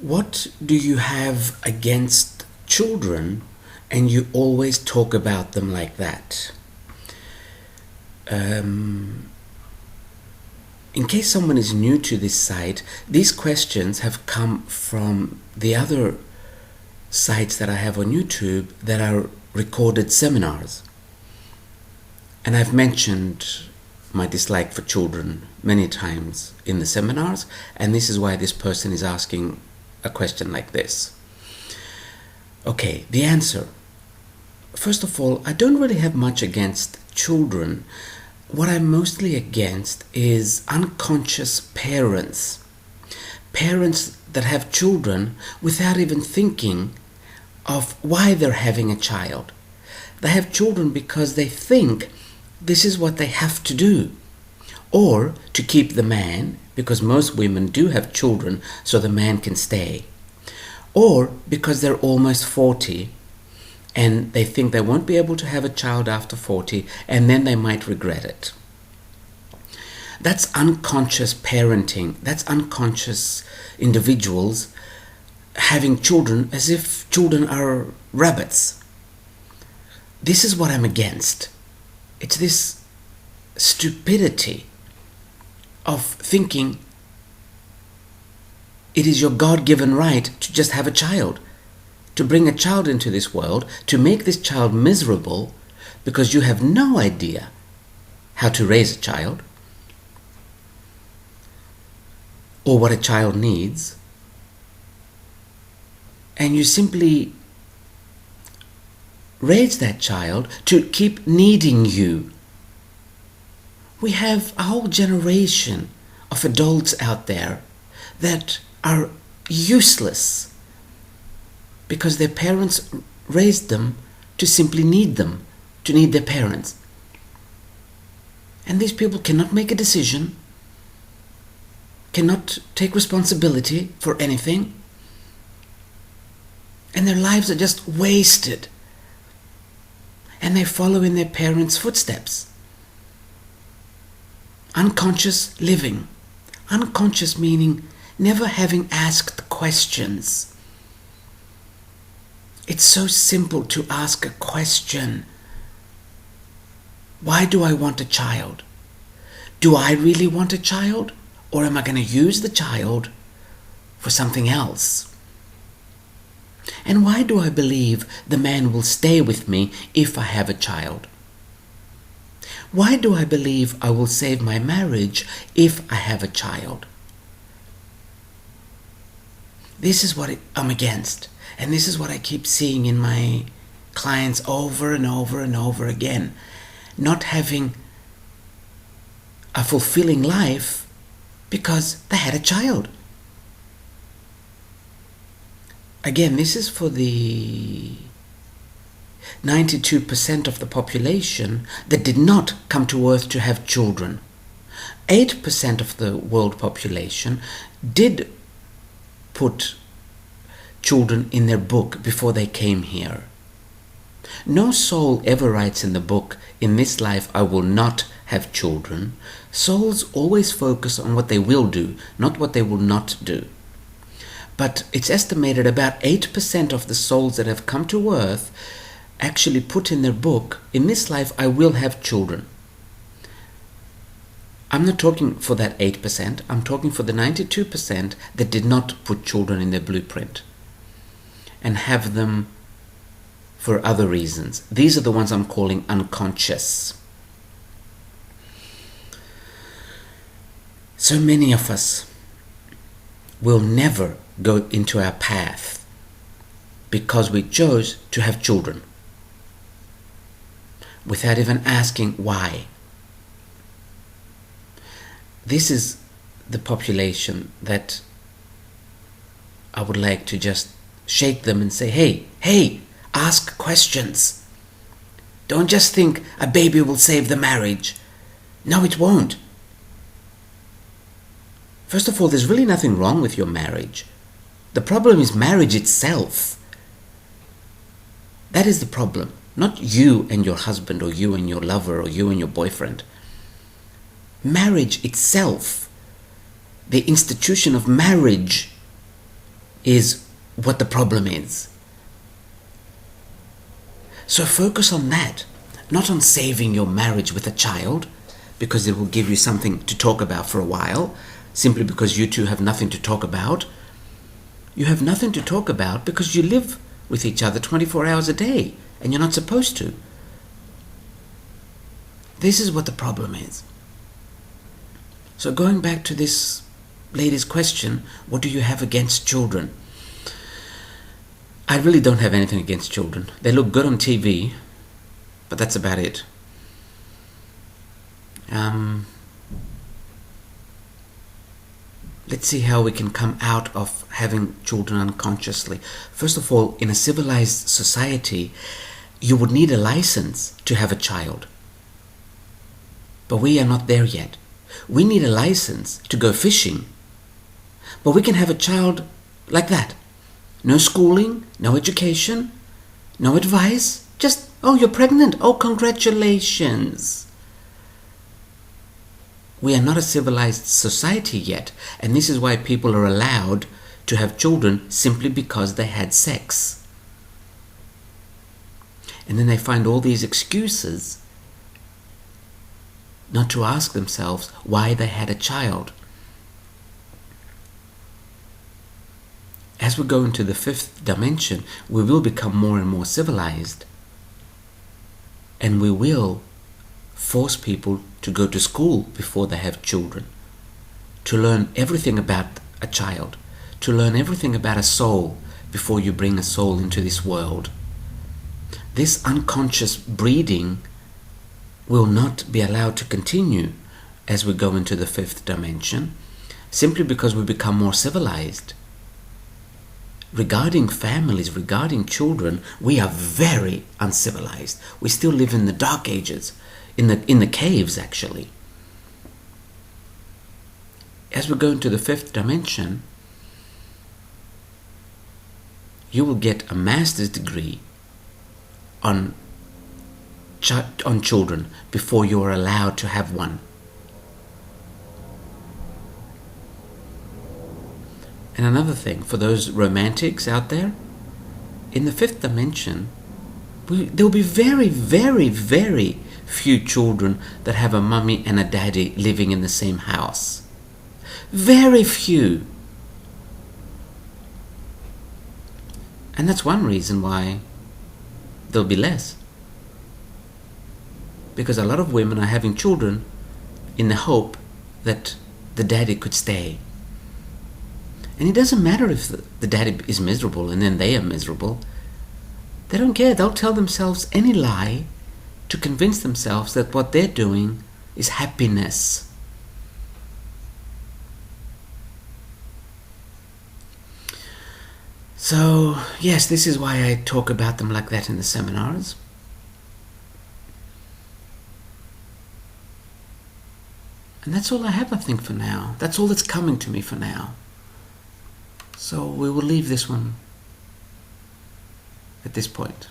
What do you have against children and you always talk about them like that? In case someone is new to this site, these questions have come from the other sites that I have on YouTube that are recorded seminars. And I've mentioned my dislike for children many times in the seminars, and this is why this person is asking a question like this. Okay, the answer. First of all, I don't really have much against children. What I'm mostly against is unconscious parents. Parents that have children without even thinking of why they're having a child. They have children because they think this is what they have to do. Or to keep the man, because most women do have children so the man can stay. Or because they're almost 40 and they think they won't be able to have a child after 40 and then they might regret it. That's unconscious parenting. That's unconscious individuals having children as if children are rabbits. This is what I'm against. It's this stupidity of thinking it is your God-given right to just have a child, to bring a child into this world, to make this child miserable because you have no idea how to raise a child or what a child needs, and you simply raise that child to keep needing you. We have a whole generation of adults out there that are useless because their parents raised them to simply need them, to need their parents. And these people cannot make a decision, cannot take responsibility for anything, and their lives are just wasted. And they follow in their parents' footsteps. Unconscious living. Unconscious meaning never having asked questions. It's so simple to ask a question. Why do I want a child? Do I really want a child? Or am I going to use the child for something else? And why do I believe the man will stay with me if I have a child? Why do I believe I will save my marriage if I have a child? This is what I'm against. And this is what I keep seeing in my clients over and over and over again. Not having a fulfilling life because they had a child. Again, this is for the 92% of the population that did not come to Earth to have children. 8% of the world population did put children in their book before they came here. No soul ever writes in the book, in this life I will not have children. Souls always focus on what they will do, not what they will not do. But it's estimated about 8% of the souls that have come to Earth actually put in their book, in this life I will have children. I'm not talking for that 8%, I'm talking for the 92% that did not put children in their blueprint and have them for other reasons. These are the ones I'm calling unconscious. So many of us will never go into our path because we chose to have children without even asking why. This is the population that I would like to just shake them and say, hey, ask questions. Don't just think a baby will save the marriage. No, it won't. First of all, there's really nothing wrong with your marriage. The problem is marriage itself. That is the problem. Not you and your husband, or you and your lover, or you and your boyfriend. Marriage itself, the institution of marriage, is what the problem is. So focus on that, not on saving your marriage with a child, because it will give you something to talk about for a while, simply because you two have nothing to talk about. You have nothing to talk about because you live with each other 24 hours a day, and you're not supposed to. This is what the problem is. So going back to this lady's question, what do you have against children? I really don't have anything against children. They look good on TV, but that's about it. Let's see how we can come out of having children unconsciously. First of all, in a civilized society, you would need a license to have a child. But we are not there yet. We need a license to go fishing. But we can have a child like that. No schooling, no education, no advice. Just, oh, you're pregnant. Oh, congratulations. We are not a civilized society yet, and this is why people are allowed to have children simply because they had sex. And then they find all these excuses not to ask themselves why they had a child. As we go into the fifth dimension, we will become more and more civilized, and we will force people to go to school before they have children, to learn everything about a child, to learn everything about a soul before you bring a soul into this world. This unconscious breeding will not be allowed to continue as we go into the fifth dimension, simply because we become more civilized. Regarding families, regarding children, we are very uncivilized. We still live in the dark ages, in the caves actually. As we go into the fifth dimension, you will get a master's degree on children before you are allowed to have one. And another thing, for those romantics out there, in the fifth dimension, there will be very, very, very few children that have a mummy and a daddy living in the same house. Very few. And that's one reason why there'll be less. Because a lot of women are having children in the hope that the daddy could stay. And it doesn't matter if the daddy is miserable and then they are miserable. They don't care. They'll tell themselves any lie to convince themselves that what they're doing is happiness. So, yes, this is why I talk about them like that in the seminars. And that's all I have, I think, for now. That's all that's coming to me for now. So we will leave this one at this point.